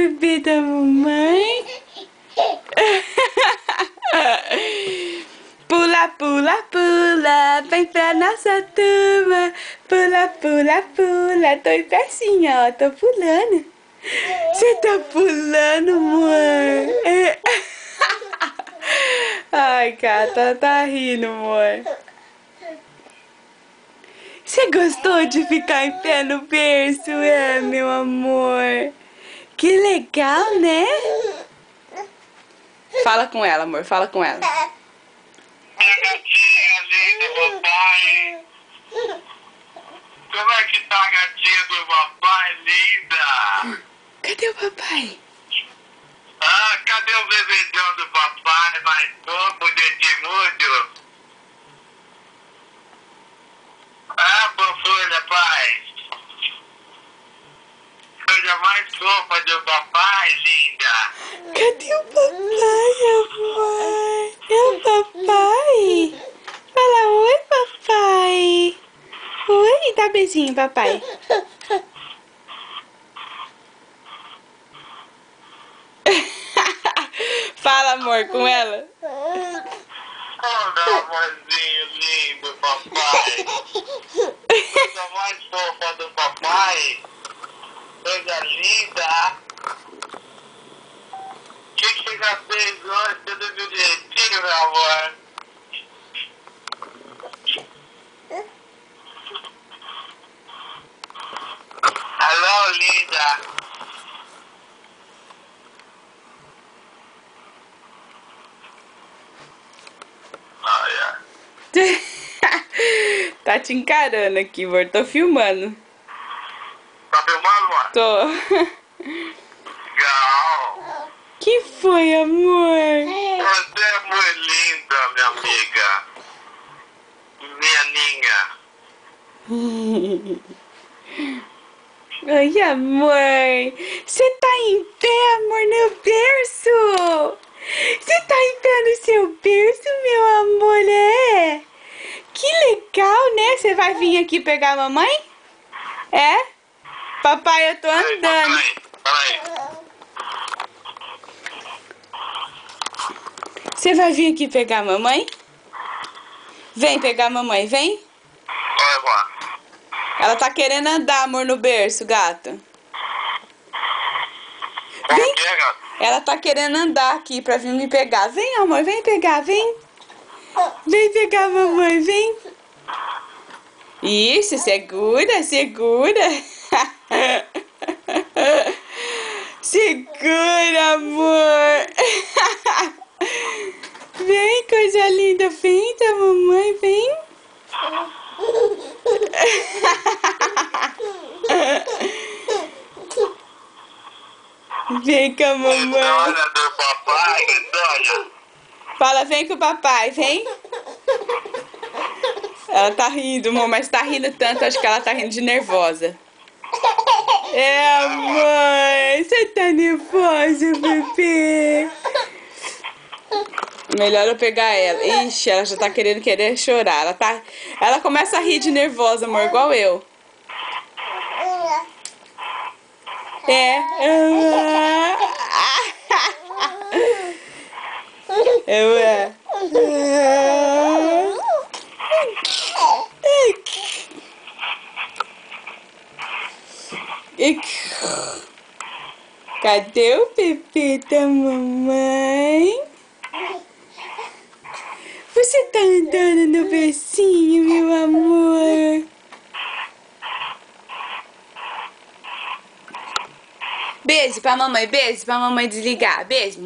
bebê da mamãe. Pula, pula, pula, vem pra nossa turma. Pula, pula, pula, tô em pertinho, ó, tô pulando. Você tá pulando, amor? É. Ai, Cata, tá rindo, amor. Você gostou de ficar em pé no berço, meu amor? Que legal, né? Fala com ela, amor, fala com ela. Minha gatinha linda, papai. Como é que tá a gatinha do papai, linda? Cadê o papai? Ah, cadê o bebezão do papai? Mais fofo, gente mútil. Ah, fofura, pai. Coisa mais fofa do papai, linda. Cadê o papai, amor? É o papai? Fala oi, papai. Oi, dá beijinho, papai. Fala, amor, com ela. Olha, amorzinho lindo, papai. Coisa mais fofa do papai. Coisa linda. O que você já fez hoje? Tudo direitinho, meu amor? Alô, linda. Olha. Tá te encarando aqui, amor. Tô filmando. Tá filmando, mano? Tô. Legal. Que foi, amor? Você é muito linda, minha amiga. Minha ninha. Oi, amor. Você tá em pé, amor, no berço? Você tá em pé no seu berço, meu amor, é? Que legal, né? Você vai vir aqui pegar a mamãe? É? Papai, eu tô andando. Peraí. Você vai vir aqui pegar a mamãe? Vem pegar a mamãe, vem. Oi, mano. Ela tá querendo andar, amor, no berço, gata. Como que é, gato? Ela tá querendo andar aqui pra vir me pegar. Vem, amor, vem pegar, vem. Vem pegar a mamãe, vem. Isso, segura, segura. Segura, amor. Vem, coisa linda. Vem da mamãe, vem. Vem com a mamãe. Olha do papai, olha. Fala, vem com o papai, vem. Ela tá rindo, amor, mas tá rindo tanto, acho que ela tá rindo de nervosa. É, mãe, você tá nervosa, bebê? Melhor eu pegar ela. Ixi, ela já tá querer chorar. Ela começa a rir de nervosa, amor, igual eu. É. Cadê o bebê da mamãe? Você tá andando no bercinho, meu amor? Beijo pra mamãe desligar. Beijo.